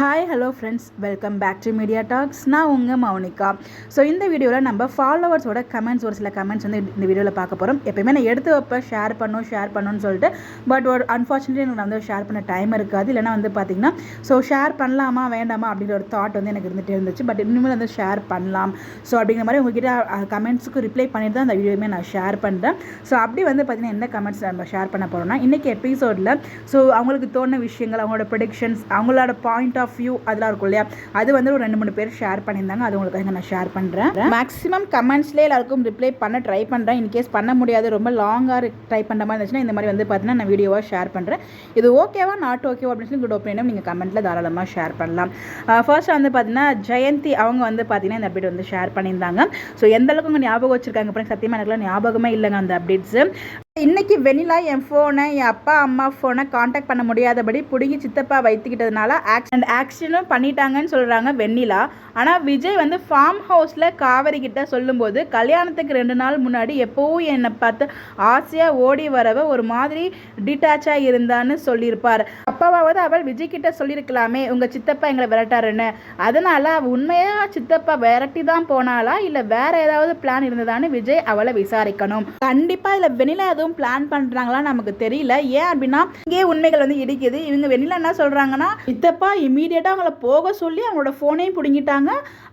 Hi hello friends, welcome back to media talks. நான் உங்கள் Mounika. So இந்த வீடியோவில் நம்ம ஃபாலோவர்ஸோட கமெண்ட்ஸ், ஒரு சில கமெண்ட்ஸ் வந்து இந்த வீடியோவில் பார்க்க போகிறோம். எப்பயுமே நான் எடுத்து வைப்பேன் ஷேர் பண்ணணும்னு சொல்லிட்டு, பட் ஒரு அன்ஃபார்ச்சுனேட்லி எனக்கு வந்து ஷேர் பண்ண டைம் இருக்காது. இல்லைனா வந்து பார்த்திங்கன்னா ஷேர் பண்ணலாமா வேண்டாமா அப்படிங்கிற ஒரு தாட் வந்து எனக்கு இருந்துகிட்டே இருந்துச்சு. பட் இனிமேல் வந்து ஷேர் பண்ணலாம். ஸோ அப்படிங்கிற மாதிரி உங்ககிட்ட கமெண்ட்ஸுக்கு ரிப்ளை பண்ணிட்டு தான் அந்த வீடியோவுமே நான் ஷேர் பண்ணுறேன். ஸோ அப்படி வந்து பார்த்திங்கன்னா என்ன கமெண்ட்ஸ் நம்ம ஷேர் பண்ண போகிறோம்னா, இன்றைக்கி எபிசோடில் ஸோ அவங்களுக்கு தோணுன விஷயங்கள், அவங்களோட ப்ரெடிக்ஷன்ஸ், அவங்களோட பாயிண்ட் ஆஃப் வியூ அதெல்லாம் இருக்கும் இல்லையா, அது வந்து ஒரு 2-3 பேர் ஷேர் பண்ணியிருந்தாங்க. அது உங்களுக்கு நான் ஷேர் பண்ணுறேன். மேக்ஸிமம் கமெண்ட்ஸ்லேயே எல்லாருக்கும் ரிப்ளை பண்ண ட்ரை பண்ணுறேன். இன்கேஸ் பண்ண முடியாது, ரொம்ப லாங்காக ட்ரை பண்ணுற மாதிரி இருந்துச்சுன்னா இந்த மாதிரி வந்து பார்த்தீங்கன்னா நான் வீடியோவாக ஷேர் பண்ணுறேன். இது ஓகேவா நாட் ஓகேவா அப்படின்னு சொல்லி குட் ஒப்பீனியனும் நீங்கள் கமெண்ட்டில் தாராளமாக ஷேர் பண்ணலாம். ஃபர்ஸ்ட் வந்து பார்த்தீங்கன்னா ஜெயந்தி அவங்க வந்து பார்த்தீங்கன்னா இந்த அப்டேட் வந்து ஷேர் பண்ணியிருந்தாங்க. ஸோ எந்த அளவுக்கு உங்கள் ஞாபகம் வச்சுருக்காங்க அப்புறம் சத்தியமாக எனக்குலாம் ஞாபகமே இல்லைங்க அந்த அப்டேட்ஸு. இன்றைக்கி வெண்ணிலா என் ஃபோனை, என் அப்பா அம்மா ஃபோனை காண்டாக்ட் பண்ண முடியாதபடி பிடுங்கி சித்தப்பா வைத்துக்கிட்டதுனால ஆக்சிடென்ட் பண்ணிட்டாங்கன்னு சொல்கிறாங்க வெண்ணிலா. ஆனால் விஜய் வந்து ஃபார்ம் ஹவுஸில் காவேரி கிட்ட சொல்லும்போது கல்யாணத்துக்கு 2 நாள் முன்னாடி எப்போவும் என்னை பார்த்து ஆசையாக ஓடி வரவ ஒரு மாதிரி டிட்டாச்சாக இருந்தான்னு சொல்லியிருப்பார். அப்பாவாவது அவள் விஜய் கிட்ட சொல்லியிருக்கலாமே, உங்கள் சித்தப்பா எங்களை விரட்டாருன்னு. அதனால் உண்மையாக சித்தப்பா விரட்டி தான் போனாலா இல்லை வேறு ஏதாவது பிளான் இருந்ததான்னு விஜய் அவளை விசாரிக்கணும். கண்டிப்பாக இல்லை வெண்ணிலா பிளான் பண்றாங்களா நமக்கு தெரியல. ஏன் அப்படின்னா இங்கே உண்மைகள் வந்து இடிக்குது. இவங்க வெண்ணிலா என்ன சொல்றாங்கன்னா, சித்தப்பா இமீடியட்டா அவங்கள போக சொல்லி அவங்களோட போனையும் பிடுங்கிட்டாங்க.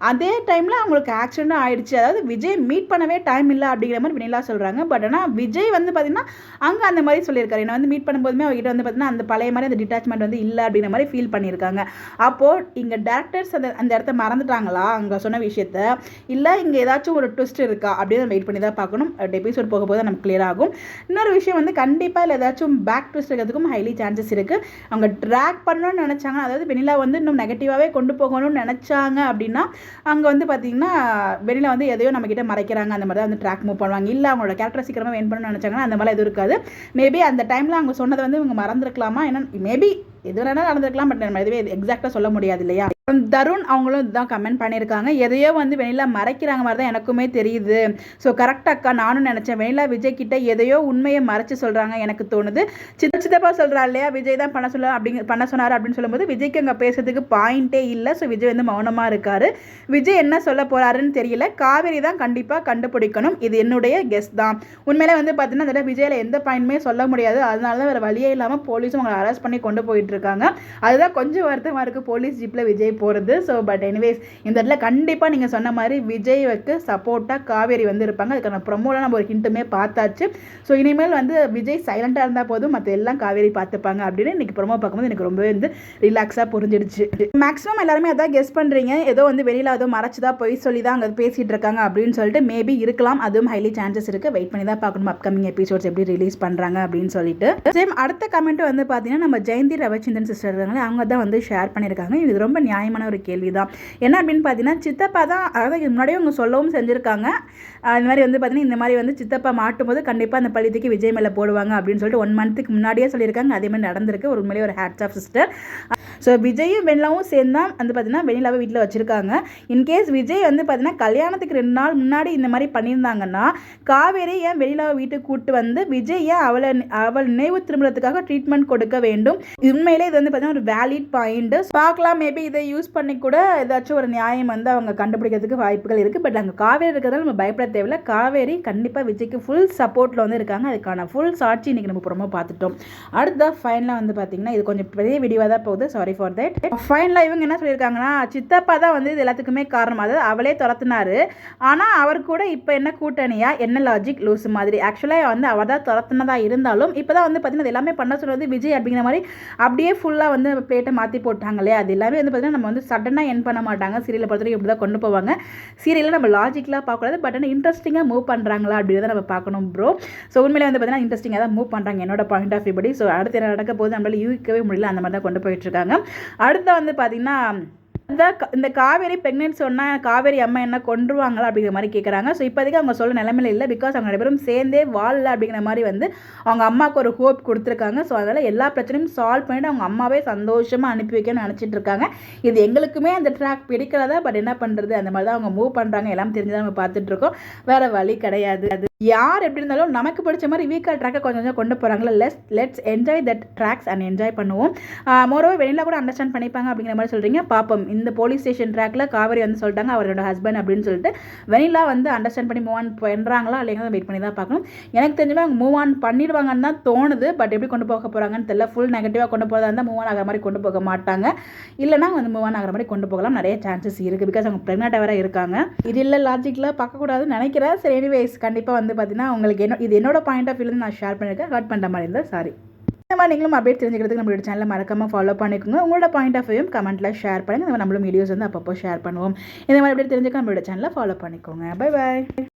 அதே டைம்ல அவங்களுக்கு ஆக்சிடென்ட் ஆயிடுச்சு. அதாவது விஜய் மீட் பண்ணவே டைம் இல்லை அப்படிங்கிற மாதிரி வெண்ணிலா சொல்றாங்க. பட் ஆனால் விஜய் வந்து பார்த்தீங்கன்னா அங்கே அந்த மாதிரி சொல்லியிருக்காரு. என்ன வந்து மீட் பண்ணும்போதுமே அவர்கிட்ட வந்து பார்த்தீங்கன்னா அந்த பழைய மாதிரி அந்த டிட்டாச்மெண்ட் வந்து இல்லை அப்படிங்கிற மாதிரி ஃபீல் பண்ணியிருக்காங்க. அப்போ இங்கே டேரக்டர்ஸ் அந்த இடத்த மறந்துட்டாங்களா அங்கே சொன்ன விஷயத்த, இல்லை இங்கே ஏதாச்சும் ஒரு ட்விஸ்ட் இருக்கா அப்படின்னு வெயிட் பண்ணி தான் பார்க்கணும். எபிசோட் போக போது நமக்கு கிளியர் ஆகும். இன்னொரு விஷயம் வந்து கண்டிப்பாக இல்லை ஏதாச்சும் பேக் ட்விஸ்ட் இருக்கிறதுக்கும் ஹைலி சான்சஸ் இருக்குது. அவங்க ட்ராக் பண்ணணும்னு நினச்சாங்க, அதாவது வெண்ணிலா வந்து இன்னும் நெகட்டிவாகவே கொண்டு போகணும்னு நினச்சாங்க அப்படின்னா அங்கே வந்து பார்த்திங்கன்னா வெண்ணிலா வந்து எதையோ நம்மக்கிட்ட மறைக்கிறாங்க, அந்த மாதிரி தான் வந்து ட்ராக் மூவ் பண்ணுவாங்க. இல்லை அவங்களோட கேரக்டர் சீக்கிரமாக வெயின் பண்ணணும்னு நினச்சாங்கன்னா அந்த மாதிரி எதுவும் இருக்காது. மேபி அந்த டைமில் அவங்க சொன்னதை வந்து இவங்க மறந்துருக்கலாமா, ஏன்னா மேபி எது வேணாலும் நடந்திருக்கலாம். பட் நம்ம எதுவே எக்ஸாக்டாக சொல்ல முடியாது இல்லையா. தருண் அவங்களும் இதுதான் கமெண்ட் பண்ணியிருக்காங்க. எதையோ வந்து வெண்ணிலா மறைக்கிறாங்க மாதிரி தான் எனக்குமே தெரியுது. ஸோ கரெக்டாக அக்கா, நானும் நினச்சேன் வெண்ணிலா விஜய் கிட்ட எதையோ உண்மையை மறைச்சு சொல்கிறாங்க எனக்கு தோணுது. சித்தப்பா சொல்கிறா இல்லையா, விஜய் தான் பண்ண சொன்னார் அப்படின்னு சொல்லும்போது விஜய்க்கு அங்கே பேசுறதுக்கு பாயிண்டே இல்லை. ஸோ விஜய் வந்து மௌனமாக இருக்காரு. விஜய் என்ன சொல்ல போகிறாருன்னு தெரியல. காவேரி தான் கண்டிப்பாக கண்டுபிடிக்கணும். இது என்னுடைய கெஸ் தான். உண்மையிலே வந்து பார்த்தீங்கன்னா அதில் விஜயில் எந்த பாயிண்ட்டுமே சொல்ல முடியாது. அதனால தான் வேறு வழியே இல்லாமல் போலீஸும் அவங்களை அரெஸ்ட் பண்ணி கொண்டு போயிட்டு இருக்காங்க. அதுதான் கொஞ்சம் வருத்தமாக இருக்குது, போலீஸ் ஜீப்பில் விஜய் போகிறது. ஸோ பட் எனிவேஸ் இந்த இடத்துல கண்டிப்பாக நீங்கள் சொன்ன மாதிரி விஜய்க்கு சப்போர்ட்டாக காவேரி வந்து இருப்பாங்க. அதுக்கான ப்ரொமோலாம் நம்ம ஒரு ஹிண்ட்டுமே பார்த்தாச்சு. ஸோ இனிமேல் வந்து விஜய் சைலண்டாக இருந்தால் போதும், மற்ற எல்லாம் காவேரி பார்த்துப்பாங்க அப்படின்னு இன்றைக்கி ப்ரொமோ பார்க்கும்போது எனக்கு ரொம்பவே வந்து ரிலாக்ஸாக புரிஞ்சிடுச்சு. மேக்ஸிமம் எல்லாருமே அதான் கெஸ் பண்ணுறீங்க, ஏதோ வந்து வெளியில் ஏதோ மறைச்சிதான் போய் சொல்லி தான் அங்கே பேசிகிட்டு இருக்காங்க அப்படின்னு சொல்லிட்டு. மேபி இருக்கலாம், அதுவும் ஹைலி சான்சஸ் இருக்குது. வெயிட் பண்ணி தான் பார்க்கணும் அப்கமிங் எபிசோட்ஸ் எப்படி ரிலீஸ் பண்ணுறாங்க அப்படின்னு சொல்லிட்டு. சேம் அடுத்த கமெண்ட் வந்து பார்த்தீங்கன்னா நம்ம ஜெயந்தி ரவிச்சந்திரன் சிஸ்டர் இருக்காங்களே, அவங்க தான் வந்து ஷேர் பண்ணியிருக்காங்க. இது ரொம்ப நியாயமான ஒரு கேள்வி தான். என்ன அப்படின்னு பார்த்தீங்கன்னா சித்தப்பா தான், அதாவது முன்னாடியே அவங்க சொல்லவும் செஞ்சுருக்காங்க. இந்த மாதிரி வந்து பார்த்தீங்கன்னா இந்த மாதிரி வந்து சித்தப்பா மாட்டும் போது கண்டிப்பாக அந்த பழித்துக்கு விஜய் மேலே போடுவாங்க அப்படின்னு சொல்லிட்டு 1 மந்த்துக்கு முன்னாடியே சொல்லியிருக்காங்க. அதே மாதிரி நடந்திருக்கு. ஒரு உண்மையிலே ஒரு ஹேட்ஸ் ஆஃப் சிஸ்டர். ஸோ விஜயும் வெண்ணிலாவும் சேர்ந்து தான் வந்து பார்த்தீங்கன்னா வெண்ணிலாவை வீட்டில் வச்சுருக்காங்க. இன்கேஸ் விஜய் வந்து பார்த்தீங்கன்னா கல்யாணத்துக்கு 2 நாள் முன்னாடி இந்த மாதிரி பண்ணியிருந்தாங்கன்னா காவேரி ஏன் வெண்ணிலாவை வீட்டுக்கு கூப்பிட்டு வந்து விஜய் ஏன் அவள் நினைவு திரும்புறதுக்காக ட்ரீட்மெண்ட் கொடுக்க வேண்டும். உண்மையிலே இது வந்து பார்த்தீங்கன்னா ஒரு வேலிட் பாயிண்ட். பார்க்கலாம், மேபி இதை யூஸ் பண்ணி கூட ஏதாச்சும் ஒரு நியாயம் வந்து அவங்க கண்டுபிடிக்கிறதுக்கு வாய்ப்புகள் இருக்குது. பட் அங்கே காவேரி இருக்கிறதால நம்ம பயப்பட தேவையில்லை. காவேரி கண்டிப்பாக விஜய்க்கு ஃபுல் சப்போர்ட்டில் வந்து இருக்காங்க. அதுக்கான ஃபுல் சாட்சி இன்றைக்கி நம்ம புறமா பார்த்துட்டோம். அடுத்த ஃபைனலாக வந்து பார்த்தீங்கன்னா இது கொஞ்சம் பெரிய வீடியோவாக தான் போகுது, சாரி ஃபார் தட். ஃபைனலாக இவங்க என்ன சொல்லியிருக்காங்கன்னா சித்தப்பா தான் வந்து இது எல்லாத்துக்குமே காரணம். அதாவது அவளே துரத்துனாரு, ஆனால் அவர் கூட இப்போ என்ன கூட்டணியா, என்ன லாஜிக் லூஸ் மாதிரி. ஆக்சுவலாக வந்து அவர் தான் துரத்துனதா இருந்தாலும் இப்போ தான் வந்து பார்த்தீங்கன்னா எல்லாமே பண்ண சொன்னது விஜய் அப்படிங்கிற மாதிரி அப்படியே ஃபுல்லாக வந்து பிளேட்டை மாற்றி போட்டாங்களே. அது எல்லாமே வந்து பார்த்தீங்கன்னா நம்ம வந்து சடனாக என் பண்ண மாட்டாங்க. சீரியலை பொறுத்தவரைக்கும் இப்படி தான் கொண்டு போவாங்க. சீரியலில் நம்ம லாஜிக்கலாக பார்க்கக்கூடாது, பட் ஆனால் இன்ட்ரெஸ்டிங்காக மூவ் பண்ணுறாங்களா அப்படின்றத நம்ம பார்க்கணும் ப்ரோ. ஸோ உண்மையிலே வந்து பார்த்தீங்கன்னா இன்ட்ரெஸ்டிங்காக தான் மூவ் பண்ணுறாங்க என்னோட பாயிண்ட் ஆஃப் வியூ படி. ஸோ அடுத்து என்ன நடக்க போது நம்மளால யூகிக்கவே முடியல, அந்த மாதிரி தான் கொண்டு போயிட்டு இருக்காங்க. அடுத்த வந்து பார்த்தீங்கன்னா இந்த காவேரி பிரெக்னென்ட் சொன்னால் காவேரி அம்மா என்ன கொண்டுருவாங்களா அப்படிங்கிற மாதிரி கேட்குறாங்க. ஸோ இப்போதைக்கு அவங்க சொல்ல நிலைமையில இல்லை. பிகாஸ் அவங்க 2 பேரும் சேர்ந்தே வாழல அப்படிங்கிற மாதிரி வந்து அவங்க அம்மாவுக்கு ஒரு ஹோப் கொடுத்துருக்காங்க. ஸோ அதனால் எல்லா பிரச்சனையும் சால்வ் பண்ணிட்டு அவங்க அம்மாவே சந்தோஷமாக அனுப்பி வைக்கணும்னு நினச்சிட்டு இருக்காங்க. இது எங்களுக்குமே அந்த ட்ராக் பிடிக்கிறதா, பட் என்ன பண்ணுறது, அந்த மாதிரி தான் அவங்க மூவ் பண்ணுறாங்க. எல்லாம் தெரிஞ்சுதான் நம்ம பார்த்துட்ருக்கோம், வேறு வழி கிடையாது. யார் எப்படி இருந்தாலும் நமக்கு பிடிச்ச மாதிரி வீக்கா ட்ராக்கை கொஞ்சம் கொஞ்சம் கொண்டு போகிறாங்களா. Let's enjoy that tracks and enjoy பண்ணுவோம். மோரோவர் வெளியில் கூட அண்டர்ஸ்டாண்ட் பண்ணிப்பாங்க அப்படிங்கிற மாதிரி சொல்கிறீங்க. பாப்போம். இந்த போலீஸ் ஸ்டேஷன் ட்ராக்கில் காவேரி வந்து சொல்லிட்டாங்க அவரோட ஹஸ்பண்ட் அப்படின்னு சொல்லிட்டு வெனிலா வந்து அண்டர்ஸ்டாண்ட் பண்ணி மூவ் ஆன் பண்ணுறாங்களா இல்லைங்களா வெயிட் பண்ணி தான் பார்க்கணும். எனக்கு தெரிஞ்சவே அவங்க மூவ் ஆன் பண்ணிடுவாங்கன்னு தான் தோணுது. பட் எப்படி கொண்டு போக போகிறாங்கன்னு தெரியல. ஃபுல் நெகட்டிவாக கொண்டு போகிறதா இருந்தால் மூவ் ஆன் ஆகிற மாதிரி கொண்டு போக மாட்டாங்க. இல்லைனா வந்து மூவ் ஆன் ஆகிற மாதிரி கொண்டு போகலாம். நிறைய சான்சஸ் இருக்குது. பிகாஸ் அவங்க ப்ரெக்னெண்ட்டாக வேறு இருக்காங்க. இது இல்லை லாஜிக்கில் பார்க்கக்கூடாதுன்னு நினைக்கிறேன். சரி, எனிவேஸ் கண்டிப்பாக வந்து பார்த்தீங்கன்னா உங்களுக்கு இது என்னோட பாயிண்ட் ஆஃப் வியூ நான் ஷேர் பண்ணியிருக்கேன். ஹர்ட் பண்ணுற மாதிரி இருந்தால் சாரி. இந்த மாதிரி நீங்களும் அப்டேட் தெரிஞ்சுக்கிறதுக்கு நம்மளோட சேனலை மறக்காமல் ஃபாலோ பண்ணிக்கோங்க. உங்களோட பாயிண்ட் ஆஃப் வியூ கமெண்ட்டில் ஷேர் பண்ணுங்கள். நம்மளும் வீடியோஸ் வந்து அப்பப்போ ஷேர் பண்ணுவோம். இந்த மாதிரி அப்டேட் தெரிஞ்சுக்க நம்மளோட சேனலை ஃபாலோ பண்ணிக்கோங்க. Bye bye.